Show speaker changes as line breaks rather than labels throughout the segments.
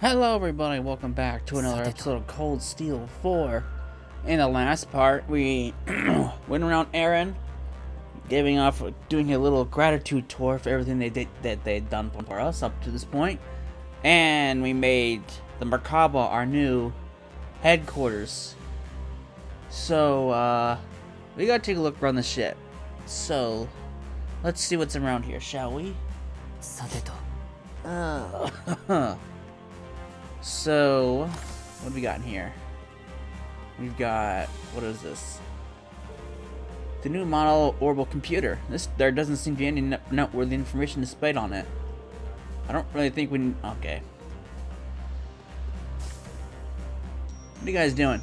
Hello everybody, welcome back to another episode of Cold Steel 4. In the last part, we went around Aaron, doing a little gratitude tour for everything they'd done for us up to this point. And we made the Merkabah our new headquarters. So, we gotta take a look around the ship. So, let's see what's around here, shall we? So, what do we got in here? We've got, what is this? The new model orbital computer. There doesn't seem to be any noteworthy information displayed on it. I don't really think we, okay. What are you guys doing?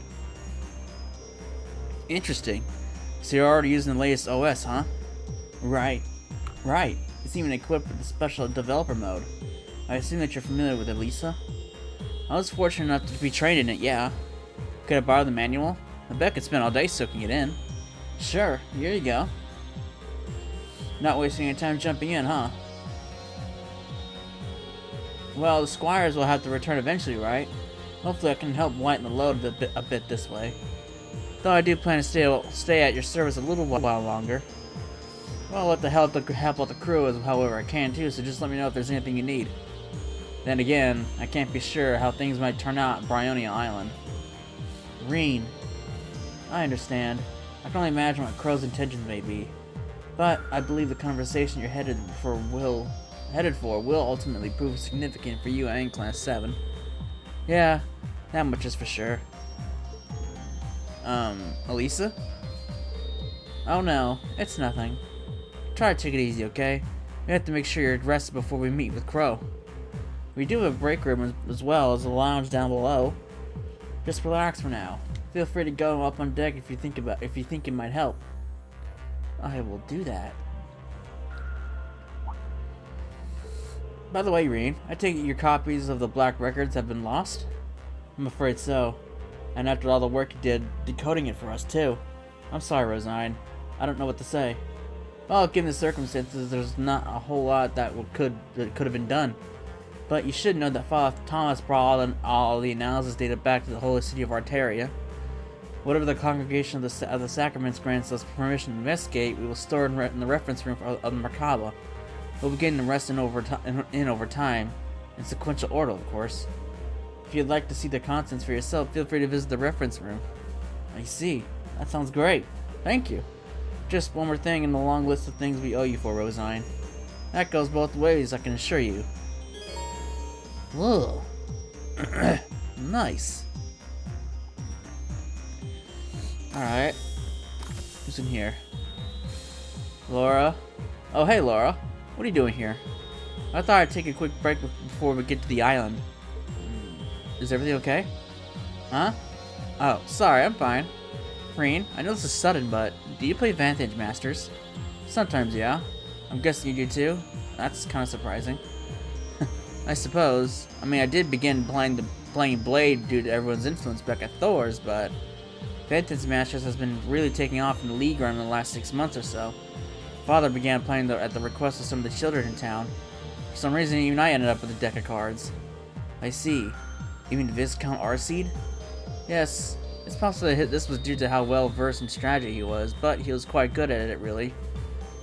Interesting. So you're already using the latest OS, huh? Right. It's even equipped with the special developer mode. I assume that you're familiar with it, Lisa? I was fortunate enough to be trained in it, yeah. Could I borrow the manual? I bet I could spend all day soaking it in. Sure, here you go. Not wasting any time jumping in, huh? Well, the squires will have to return eventually, right? Hopefully I can help lighten the load a bit this way. Though I do plan to stay at your service a little while longer. Well, I'll let the help out the crew as however I can too, so just let me know if there's anything you need. Then again, I can't be sure how things might turn out at Bryonia Island. Reen. I understand. I can only imagine what Crow's intentions may be. But I believe the conversation you're headed for will ultimately prove significant for you and Class 7. Yeah, that much is for sure. Elisa? Oh no, it's nothing. Try to take it easy, okay? We have to make sure you're rested before we meet with Crow. We do have a break room as well as a lounge down below. Just relax for now. Feel free to go up on deck if you think it might help. I will do that. By the way, Reen, I take it your copies of the Black Records have been lost? I'm afraid so. And after all the work you did decoding it for us too. I'm sorry, Rosine. I don't know what to say. Well, given the circumstances, there's not a whole lot that could have been done. But you should know that Father Thomas brought all the analysis data back to the holy city of Arteria. Whatever the congregation of the sacraments grants us permission to investigate, we will store in the reference room of the Merkabah. We'll begin the rest in over time, in sequential order, of course. If you'd like to see the contents for yourself, feel free to visit the reference room. I see. That sounds great. Thank you. Just one more thing in the long list of things we owe you for, Rosine. That goes both ways, I can assure you. Whoa. Nice. Alright. Who's in here? Laura? Oh, hey, Laura. What are you doing here? I thought I'd take a quick break before we get to the island. Is everything okay? Huh? Oh, sorry, I'm fine. Reen, I know this is sudden, but do you play Vantage Masters? Sometimes, yeah. I'm guessing you do too? That's kind of surprising. I suppose. I mean, I did begin playing Blade due to everyone's influence back at Thor's, but Vantage Masters has been really taking off in the league around the last 6 months or so. Father began playing at the request of some of the children in town. For some reason, even I ended up with a deck of cards. I see. You mean Viscount Arseed? Yes. It's possible that this was due to how well versed in strategy he was, but he was quite good at it, really.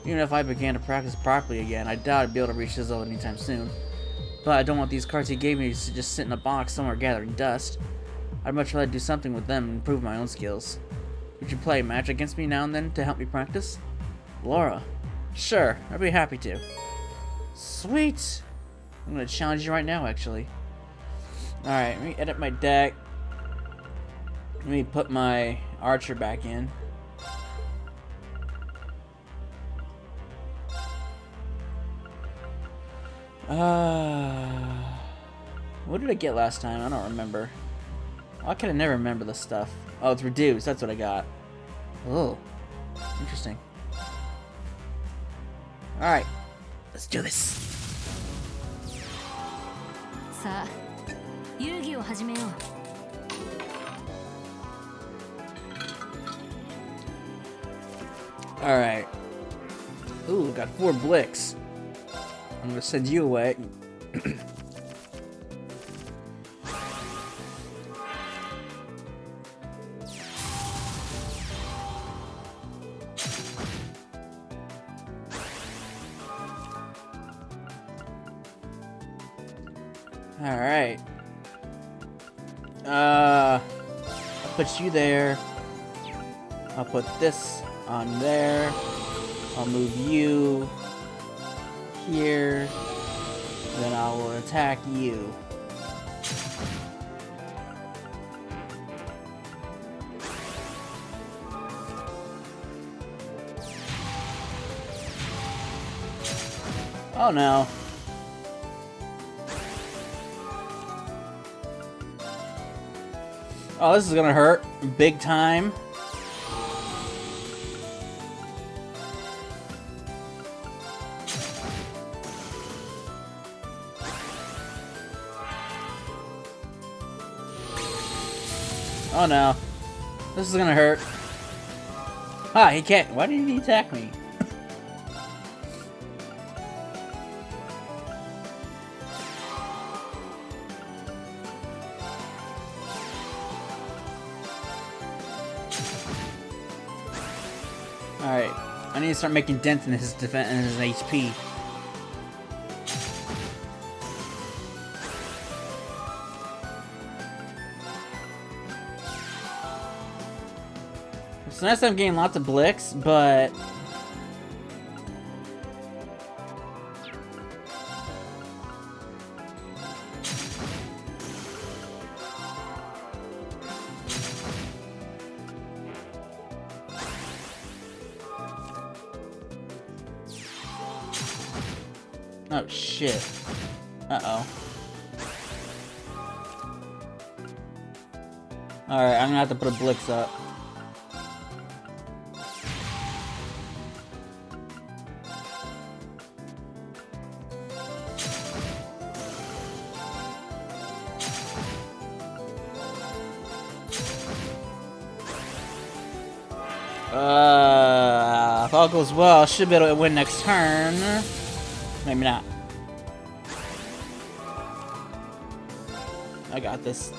Even if I began to practice properly again, I doubt I'd be able to reach his level anytime soon. But I don't want these cards he gave me to just sit in a box somewhere gathering dust. I'd much rather do something with them and improve my own skills. Would you play a match against me now and then to help me practice? Laura. Sure, I'd be happy to. Sweet! I'm gonna challenge you right now, actually. Alright, let me edit my deck. Let me put my archer back in. What did I get last time? I don't remember. Why can I never remember this stuff? Oh, it's reduced. That's what I got. Oh, interesting. Alright, let's do this. Alright. Ooh, got 4 Blicks. I'm gonna send you away. Alright. I'll put you there. I'll put this on there. I'll move you here. Then I will attack you. Oh no. Oh, this is gonna hurt big time. Oh no. This is gonna hurt. Ah, he can't. Why didn't he attack me? Alright. I need to start making dents in his defense and his HP. It's nice that I'm getting lots of blicks, but oh shit. Uh-oh. Alright, I'm gonna have to put a blitz up. If all goes well, I should be able to win next turn. Maybe not. I got this.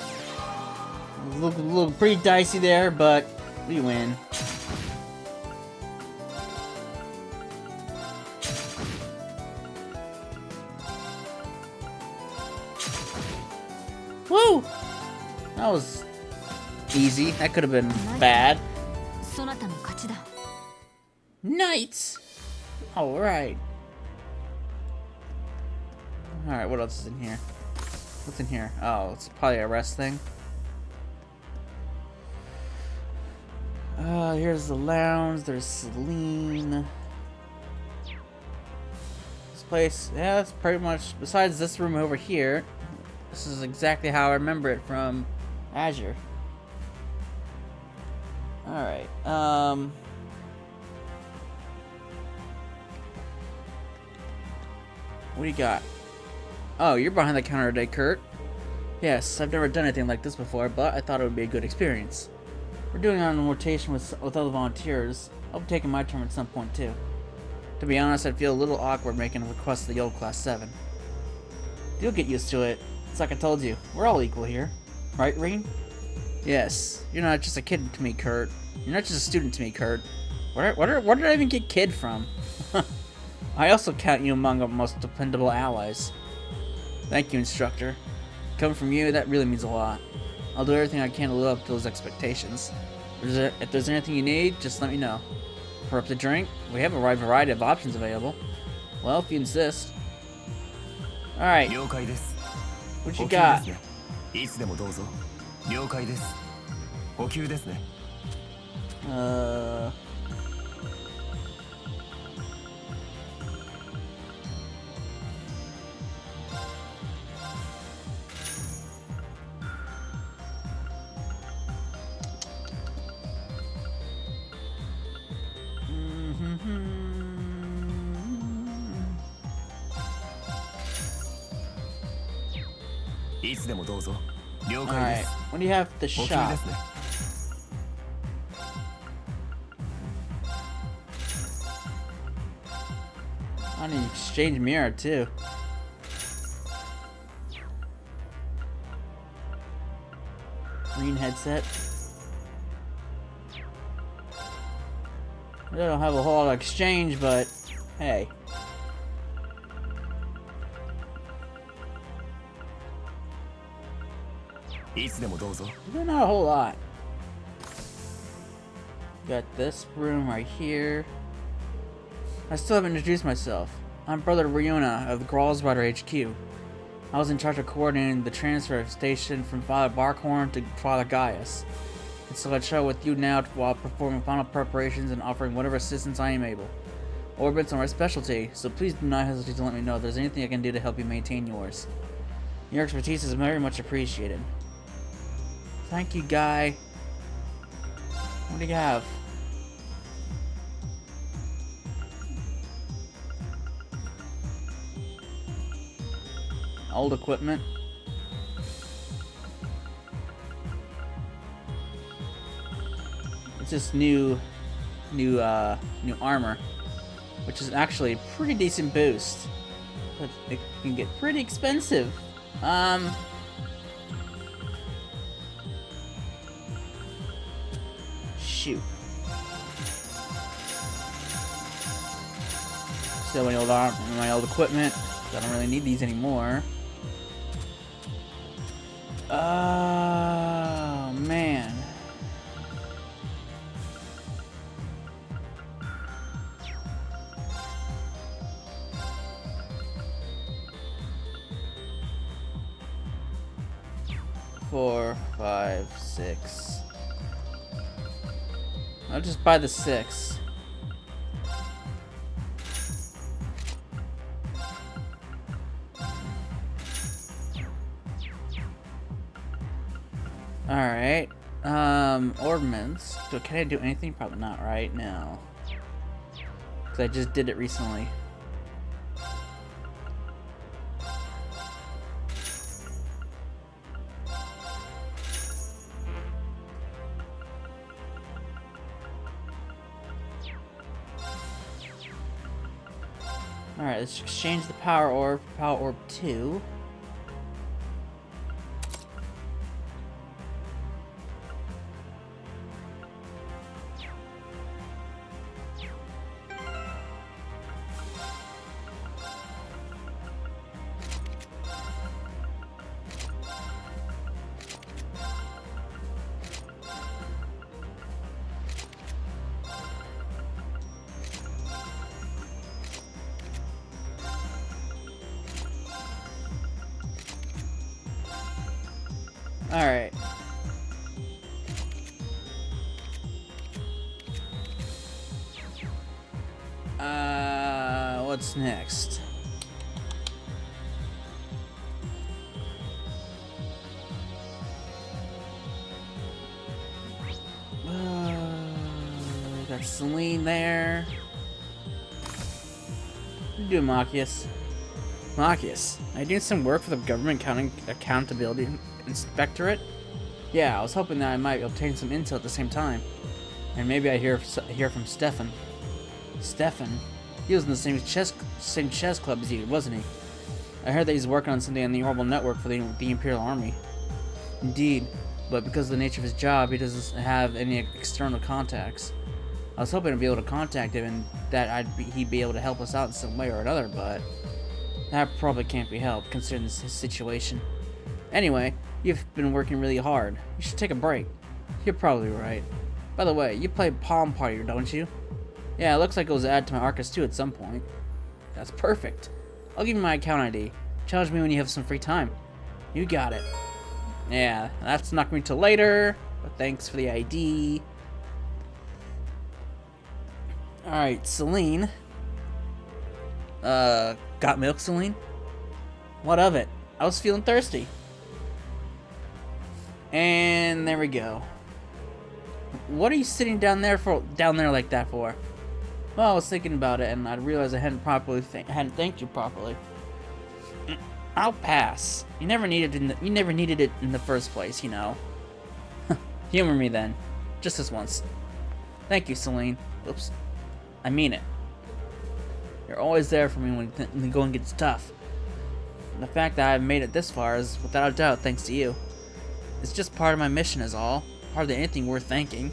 Look pretty dicey there, but we win. Woo! That was easy. That could have been bad. Knights! Alright. Alright, what else is in here? What's in here? Oh, it's probably a rest thing. Here's the lounge. There's Celine. This place, yeah, it's pretty much, besides this room over here, this is exactly how I remember it from Azure. Alright, what do you got? Oh, you're behind the counter today, Kurt. Yes, I've never done anything like this before, but I thought it would be a good experience. We're doing it on a rotation with other volunteers. I'll be taking my turn at some point, too. To be honest, I'd feel a little awkward making a request to the old Class 7. You'll get used to it. It's like I told you, we're all equal here. Right, Reen? Yes, you're not just a kid to me, Kurt. You're not just a student to me, Kurt. Where did I even get kid from? I also count you among our most dependable allies. Thank you, instructor. Coming from you, that really means a lot. I'll do everything I can to live up to those expectations. If there's anything you need, just let me know. For up to drink, we have a wide variety of options available. Well, if you insist. Alright. What you got? Alright, what do you have at the shop? I need to exchange mirror too. Green headset. I don't have a whole lot of exchange, but hey. Not a whole lot. Got this room right here. I still haven't introduced myself. I'm Brother Ryuna of the Gralsrider HQ. I was in charge of coordinating the transfer station from Father Barkhorn to Father Gaius. And so I travel with you now while performing final preparations and offering whatever assistance I am able. Orbits are my specialty, so please do not hesitate to let me know if there's anything I can do to help you maintain yours. Your expertise is very much appreciated. Thank you, Guy. What do you have? Old equipment. It's just new armor, which is actually a pretty decent boost, but it can get pretty expensive. Shoot. Still my old equipment. I don't really need these anymore. Oh man. Four, 5, 6. I'll just buy the 6. Alright. Ordnance. Can I do anything? Probably not right now. Because I just did it recently. Alright, let's exchange the power orb for power orb 2. Alright. What's next? Got Celine there. What are you doing, Machias? Machias, are you doing some work for the Government Accountability Inspectorate? Yeah, I was hoping that I might obtain some intel at the same time. And maybe I hear from Stefan. Stefan? He was in the same chess club as you, wasn't he? I heard that he's working on something on the Orbital Network for the Imperial Army. Indeed, but because of the nature of his job, he doesn't have any external contacts. I was hoping to be able to contact him and that he'd be able to help us out in some way or another, but that probably can't be helped considering his situation. Anyway, you've been working really hard. You should take a break. You're probably right. By the way, you play Palm Party, don't you? Yeah, it looks like it was added to my Arcus 2 at some point. That's perfect. I'll give you my account ID. Challenge me when you have some free time. You got it. Yeah, that's not going to till later, but thanks for the ID. Alright, Celine. Got milk, Celine? What of it? I was feeling thirsty. And there we go. What are you sitting down there like that for? Well, I was thinking about it, and I realized I hadn't thanked you properly. I'll pass. You never needed it in the first place, you know. Humor me then, just this once. Thank you, Celine. Oops, I mean it. You're always there for me when the going gets tough. And the fact that I've made it this far is without a doubt thanks to you. It's just part of my mission is all. Hardly anything worth thanking.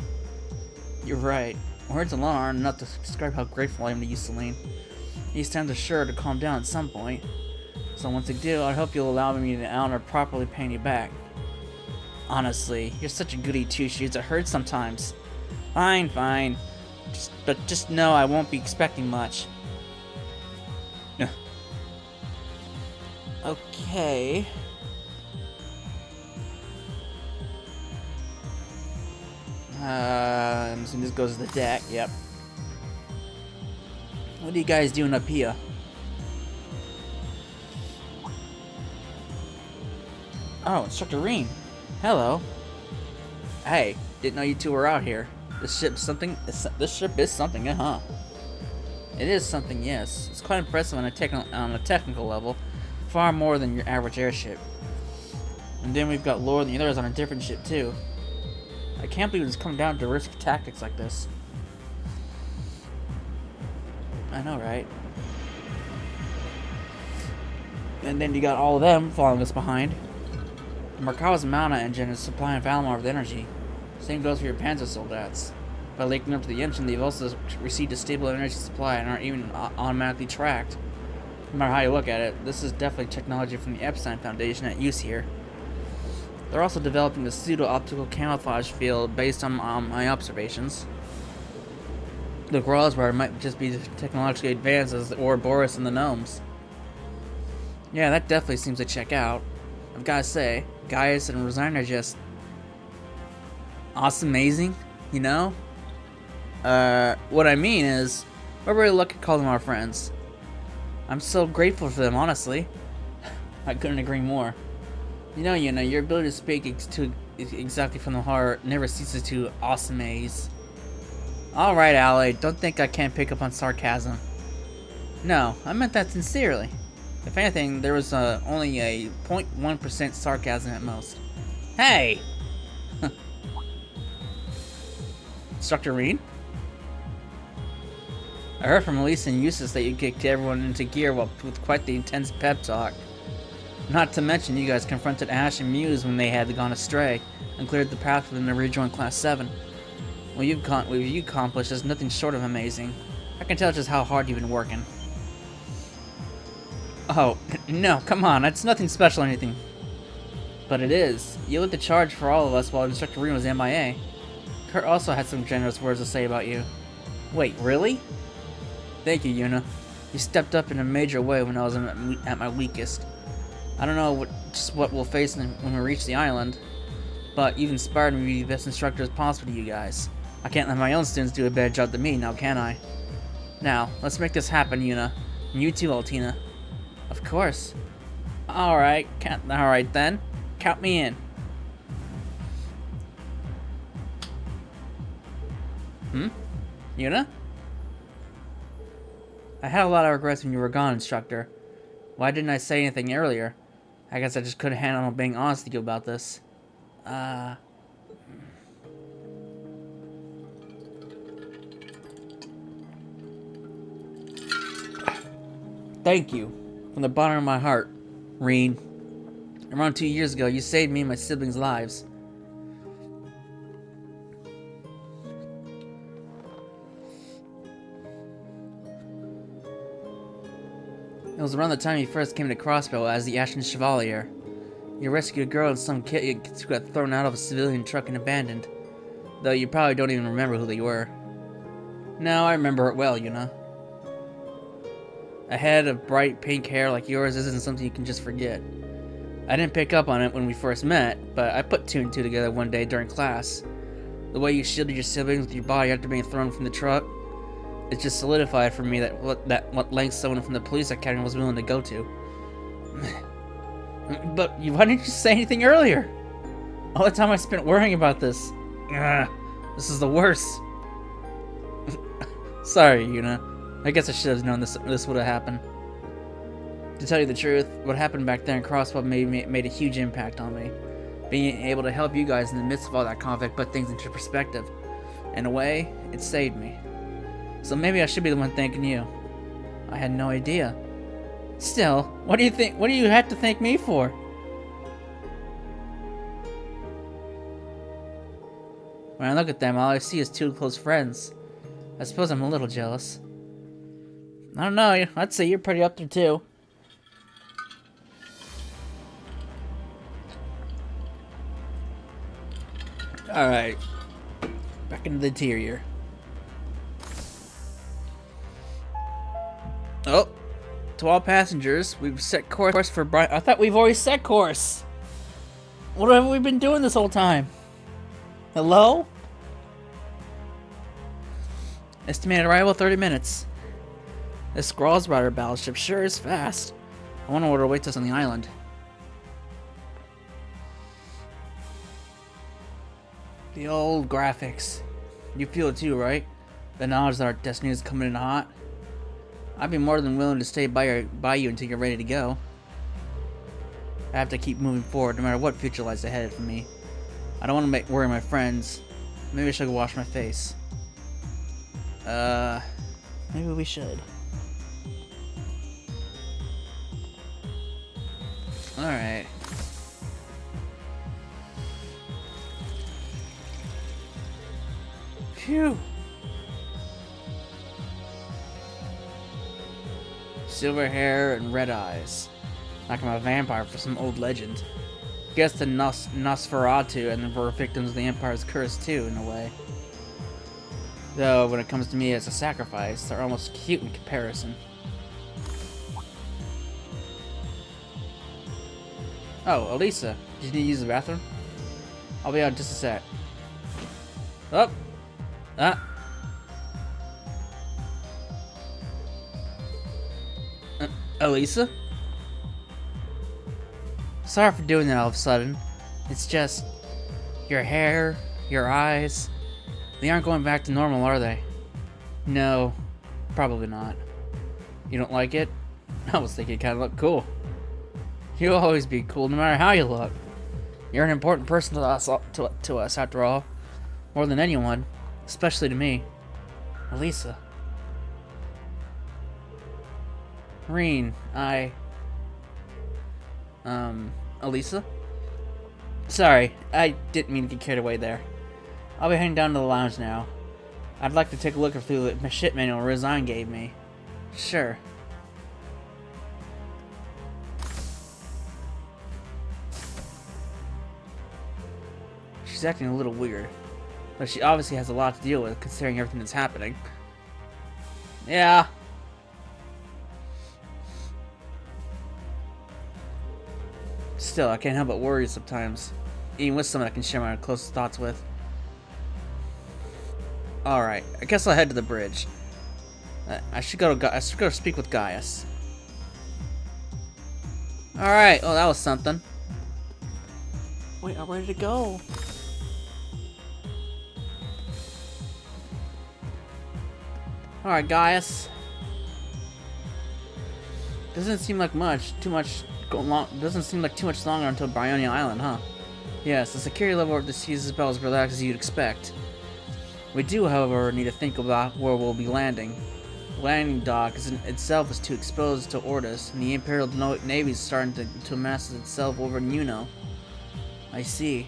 You're right. Words alone aren't enough to describe how grateful I am to you, Celine. These times are sure to calm down at some point. So once they do, I hope you'll allow me to honor properly paying you back. Honestly, you're such a goody two-shoes, it hurts sometimes. Fine, fine. Just know I won't be expecting much. Okay. I'm assuming this goes to the deck, yep. What are you guys doing up here? Oh, Instructor Reen. Hello. Hey, didn't know you two were out here. This ship is something, huh? It is something, yes. It's quite impressive on a technical level. Far more than your average airship. And then we've got Lord and the others on a different ship, too. I can't believe it's come down to risky tactics like this. I know, right? And then you got all of them following us behind. Merkabah's Mana engine is supplying Valimar with energy. Same goes for your Panzer Soldats. By linking up to the engine, they've also received a stable energy supply and aren't even automatically tracked. No matter how you look at it, this is definitely technology from the Epstein Foundation at use here. They're also developing a pseudo-optical camouflage field based on my observations. The Groswar might just be technologically advanced as the Ouroboros and the Gnomes. Yeah, that definitely seems to check out. I've gotta say, Gaius and Rosine are just awesome, amazing, you know? What I mean is, we're really lucky to call them our friends. I'm so grateful for them, honestly. I couldn't agree more. You know, your ability to speak exactly from the heart never ceases to awesome-aze. Alright, Ally, don't think I can't pick up on sarcasm. No, I meant that sincerely. If anything, there was only a 0.1% sarcasm at most. Hey! Instructor Reen? I heard from Elise and Eustace that you kicked everyone into gear with quite the intense pep talk. Not to mention you guys confronted Ash and Muse when they had gone astray, and cleared the path for them to rejoin Class 7. What you've accomplished is nothing short of amazing. I can tell just how hard you've been working. Oh, no, come on, it's nothing special or anything. But it is. You led the charge for all of us while Instructor Reen was MIA. Kurt also had some generous words to say about you. Wait, really? Thank you, Yuna. You stepped up in a major way when I was at my weakest. I don't know what we'll face when we reach the island, but you've inspired me to be the best instructor as possible to you guys. I can't let my own students do a better job than me, now can I? Now, let's make this happen, Yuna. And you too, Altina. Of course. Alright then. Count me in. Yuna? I had a lot of regrets when you were gone, Instructor. Why didn't I say anything earlier? I guess I just couldn't handle being honest with you about this. Thank you. From the bottom of my heart, Reen. Around 2 years ago, you saved me and my siblings' lives. It was around the time you first came to Crossbow as the Ashen Chevalier. You rescued a girl and some kids who got thrown out of a civilian truck and abandoned. Though you probably don't even remember who they were. No, I remember it well, Yuna. A head of bright pink hair like yours isn't something you can just forget. I didn't pick up on it when we first met, but I put two and two together one day during class. The way you shielded your siblings with your body after being thrown from the truck, it just solidified for me what lengths someone from the police academy was willing to go to. But why didn't you say anything earlier? All the time I spent worrying about this. This is the worst. Sorry, Yuna. I guess I should have known this would have happened. To tell you the truth, what happened back there in Crossbow made a huge impact on me. Being able to help you guys in the midst of all that conflict put things into perspective. In a way, it saved me. So maybe I should be the one thanking you. I had no idea. Still, what do you think? What do you have to thank me for? When I look at them, all I see is two close friends. I suppose I'm a little jealous. I don't know, I'd say you're pretty up there too. Alright. Back into the interior. Oh. To all passengers, we've set course for Brian. I thought we've already set course. What have we been doing this whole time? Hello? Estimated arrival 30 minutes. This Squall's Rider battleship sure is fast. I wonder what awaits us on the island. The old graphics. You feel it too, right? The knowledge that our destiny is coming in hot. I'd be more than willing to stay by you until you're ready to go. I have to keep moving forward no matter what future lies ahead for me. I don't want to worry my friends. Maybe I should go wash my face. Maybe we should. Alright. Phew. Silver hair and red eyes. Like I'm a vampire for some old legend. Guess the Nosferatu and were victims of the Empire's curse too, in a way. Though, when it comes to me as a sacrifice, they're almost cute in comparison. Oh, Elisa, did you need to use the bathroom? I'll be out in just a sec. Oh! Ah! Elisa? Sorry for doing that all of a sudden. It's just... your hair, your eyes... they aren't going back to normal, are they? No, probably not. You don't like it? I was thinking it kind of looked cool. You'll always be cool no matter how you look. You're an important person to us after all. More than anyone. Especially to me. Elisa. Reen, Elisa? Sorry, I didn't mean to get carried away there. I'll be heading down to the lounge now. I'd like to take a look through the ship manual Resign gave me. Sure. She's acting a little weird, but she obviously has a lot to deal with considering everything that's happening. Yeah. Still, I can't help but worry sometimes, even with someone I can share my closest thoughts with. Alright, I guess I'll head to the bridge. I should go speak with Gaius. Alright, well that was something. Wait, I'm ready to go. Alright, Gaius. Doesn't seem like doesn't seem like too much longer until Bryonia Island, huh? Yes, the security level of the seas is about as relaxed as you'd expect. We do, however, need to think about where we'll be landing. The landing dock itself is too exposed to Ordos, and the Imperial Navy is starting to amass itself over in Uno. I see.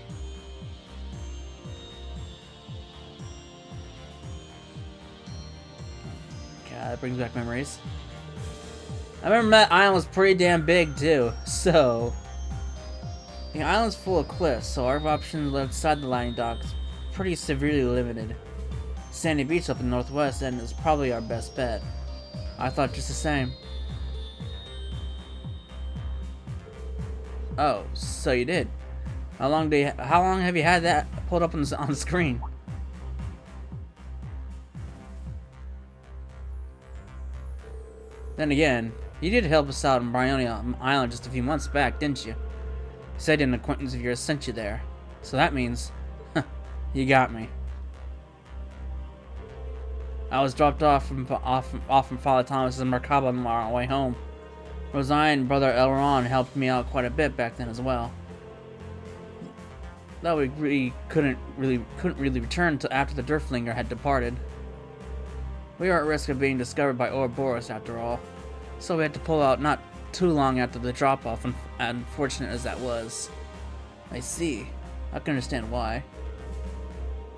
God, that brings back memories. I remember that island was pretty damn big too, so... The island's full of cliffs, so our options outside the landing dock is pretty severely limited. Sandy Beach up in the northwest end is probably our best bet. I thought just the same. Oh, so you did. How long have you had that pulled up on the screen? Then again, you did help us out on Bryonia Island just a few months back, didn't you? You said an acquaintance of yours sent you there. So that means, you got me. I was dropped off from Father Thomas in Merkabah on our way home. Rosine and Brother Elron helped me out quite a bit back then as well. Though we really couldn't really return until after the Durflinger had departed. We were at risk of being discovered by Ouroboros after all, so we had to pull out not too long after the drop-off, unfortunate as that was. I see. I can understand why.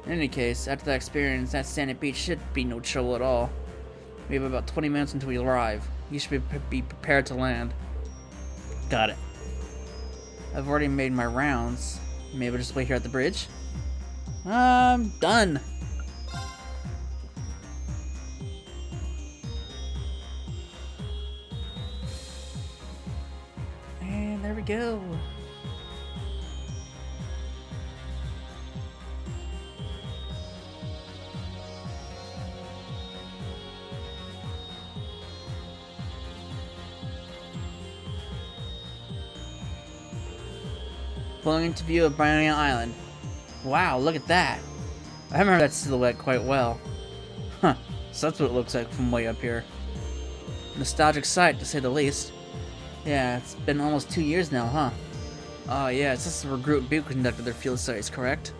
In any case, after that experience, that Sandy Beach should be no trouble at all. We have about 20 minutes until we arrive. You should be prepared to land. Got it. I've already made my rounds. Maybe I'll just wait here at the bridge? Done. And there we go. Pulling into view of Brownian Island. Wow, look at that. I remember that silhouette quite well. Huh, so that's what it looks like from way up here. Nostalgic sight, to say the least. Yeah, it's been almost 2 years now, huh? Oh yeah, it's just where Group B conducted their field studies, correct?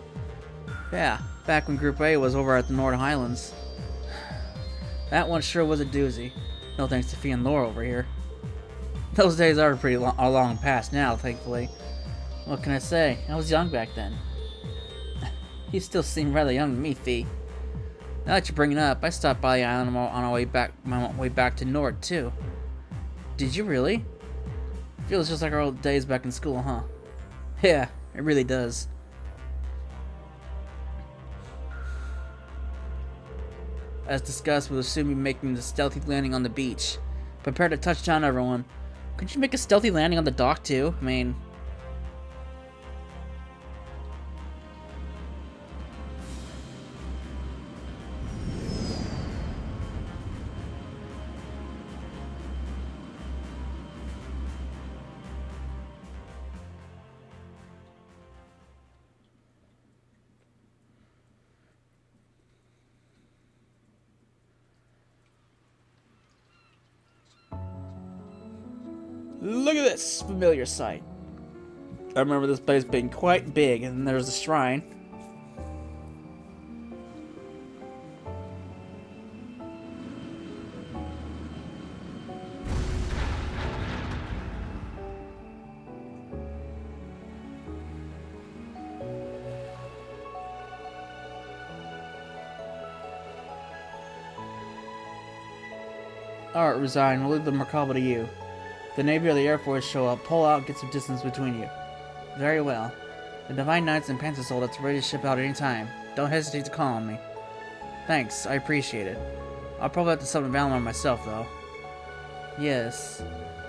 Yeah, back when Group A was over at the North Highlands. That one sure was a doozy. No thanks to Fee and Laura over here. Those days are pretty long past now, thankfully. What can I say? I was young back then. You still seem rather young to me, Fee. Now that you bring it up, I stopped by the island on our way back, my way back to Nord too. Did you really? Feels just like our old days back in school, huh? Yeah, it really does. As discussed, we'll soon be making the stealthy landing on the beach. Prepare to touch down, everyone. Could you make a stealthy landing on the dock too? I mean... Look at this familiar sight. I remember this place being quite big, and there's a shrine. Alright, resign. We'll leave the Merkabah to you. The Navy or the Air Force show up, pull out, get some distance between you. Very well. The Divine Knights and Panther Soul that's ready to ship out any time. Don't hesitate to call on me. Thanks, I appreciate it. I'll probably have to summon Valimar myself, though. Yes.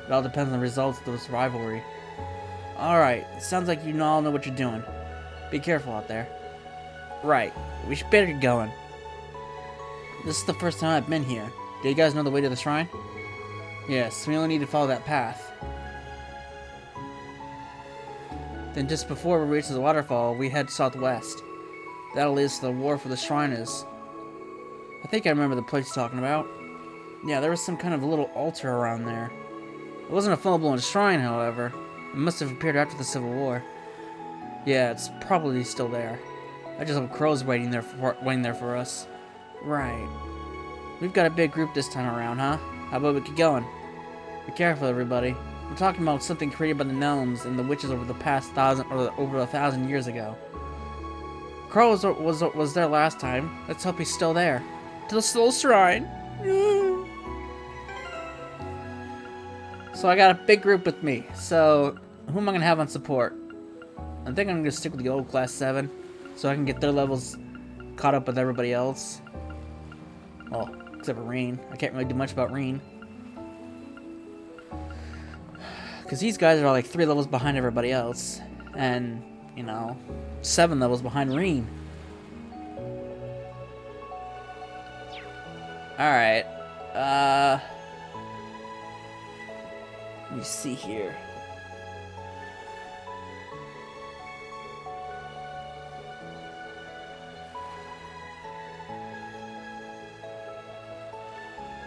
It all depends on the results of this rivalry. Alright, sounds like you all know what you're doing. Be careful out there. Right, we should better get going. This is the first time I've been here. Do you guys know the way to the shrine? Yes, we only need to follow that path. Then just before we reach the waterfall, we head southwest. That'll lead us to the wharf where the shrine is. I think I remember the place you're talking about. Yeah, there was some kind of a little altar around there. It wasn't a full-blown shrine, however. It must have appeared after the Civil War. Yeah, it's probably still there. I just hope Crow's waiting there for us. Right. We've got a big group this time around, huh? How about we get going? Be careful, everybody. We're talking about something created by the gnomes and the witches over the past over 1,000 years ago. Crow was there last time. Let's hope he's still there. To the soul shrine. So I got a big group with me. So who am I gonna have on support? I think I'm gonna stick with the old class 7, so I can get their levels caught up with everybody else. Well, except for Reen. I can't really do much about Reen. Because these guys are like 3 levels behind everybody else. And, you know, 7 levels behind Reen. Alright. Let me see here.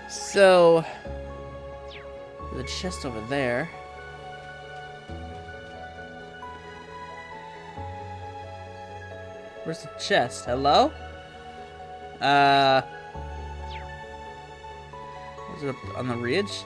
So, the chest over there. Where's the chest? Hello? Was it up on the ridge?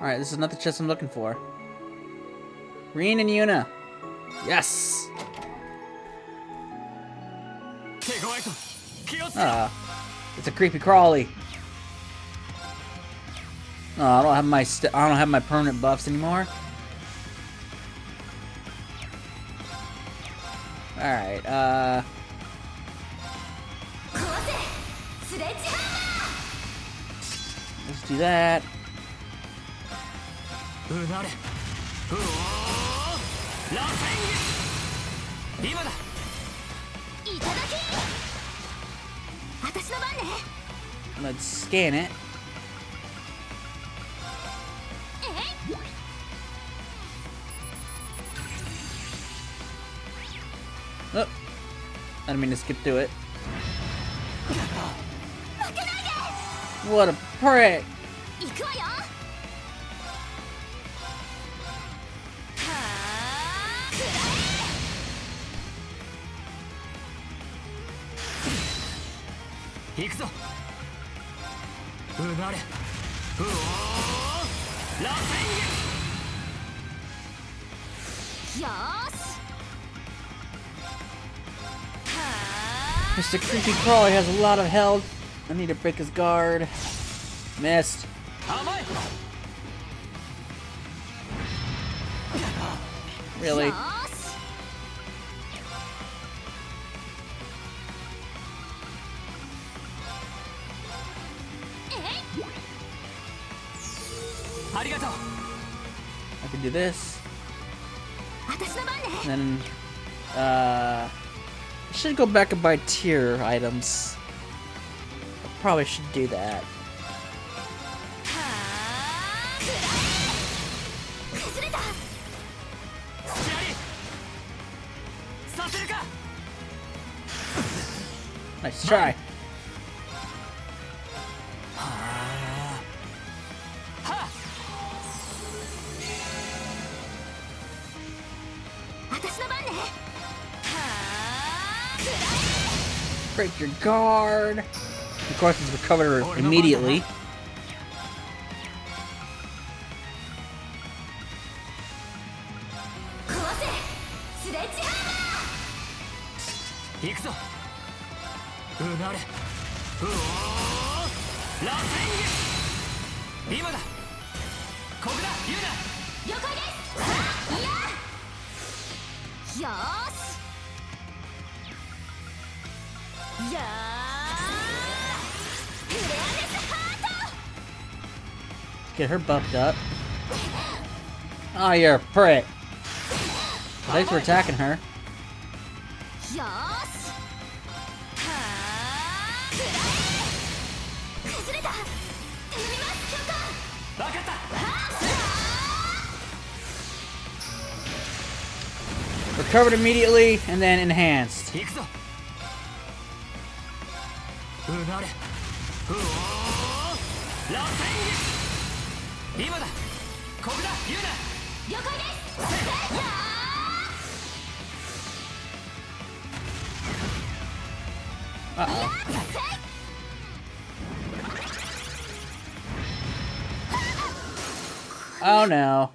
Alright, this is not the chest I'm looking for. Reen and Yuna. Yes! It's a creepy crawly. Oh, I don't have my permanent buffs anymore. All right. Let's do that. Let's scan it. Oh, I didn't mean to skip through it. What a prick! Mr. Creepy Crawler has a lot of health. I need to break his guard. Missed. Really? I can do this. And then, I should go back and buy tier items. I probably should do that. Nice try. Break your guard. Of course, it's recovered immediately. Get her buffed up. Oh, you're a prick. Thanks for attacking her. Recovered immediately and then enhanced. Uh-oh. Oh no.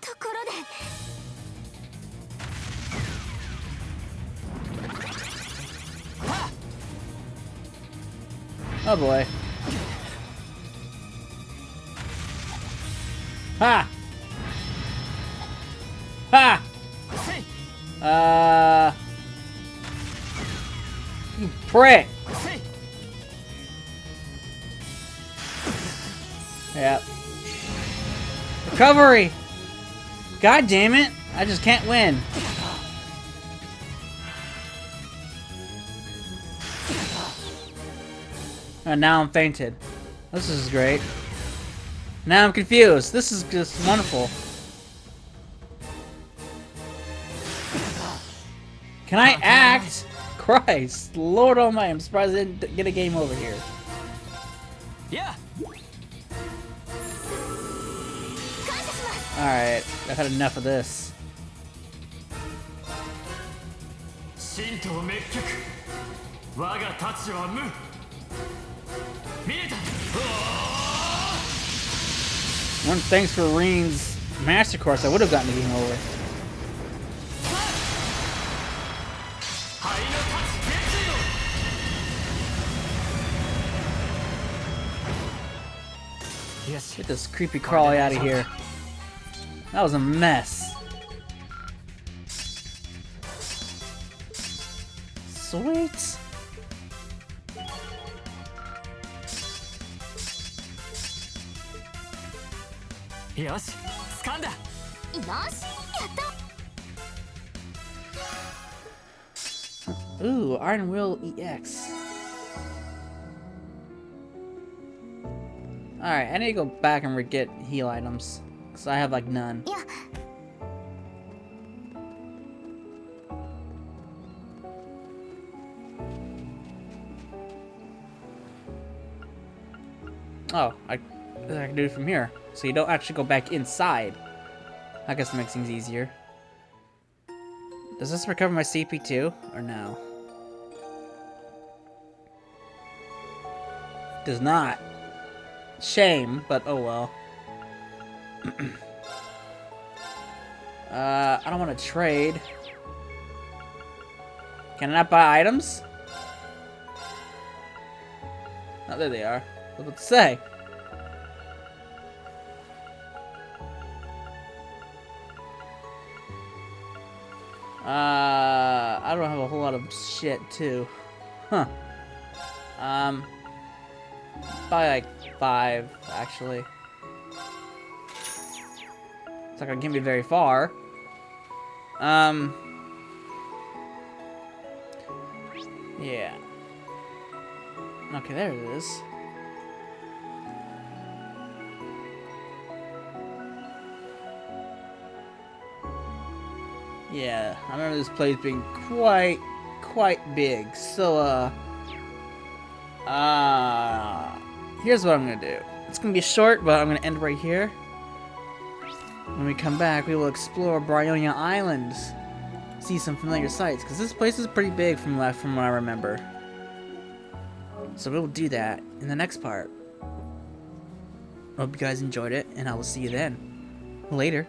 Oh boy. Ha! Ha! You prick! Yep. Recovery! God damn it! I just can't win. And now I'm fainted. This is great. Now I'm confused. This is just wonderful. Can I act? Christ, Lord Almighty! I'm surprised I didn't get a game over here.
Yeah.
Alright, I've had enough of this. One thanks for Reen's Master Course, I would have gotten the game over.
よし
Get this creepy crawly out of here. That was a mess. Sweet.
よし掴んだ
よしやった
Ooh, Iron Will EX. Alright, I need to go back and get heal items. Because I have like none.
いや
Oh, I can do it from here. So you don't actually go back inside. I guess it makes things easier. Does this recover my CP too? Or no? Does not. Shame, but oh well. I don't want to trade. Can I not buy items? Oh, there they are. What did it say? I don't have a whole lot of shit too. Huh. Probably like 5, actually. It's not gonna get me very far. Yeah. Okay, there it is. Yeah, I remember this place being quite big. So, here's what I'm gonna do. It's gonna be short, but I'm gonna end right here. When we come back, we will explore Bryonia Island, see some familiar sights, because this place is pretty big from what I remember. So we'll do that in the next part. Hope you guys enjoyed it, and I will see you then. Later.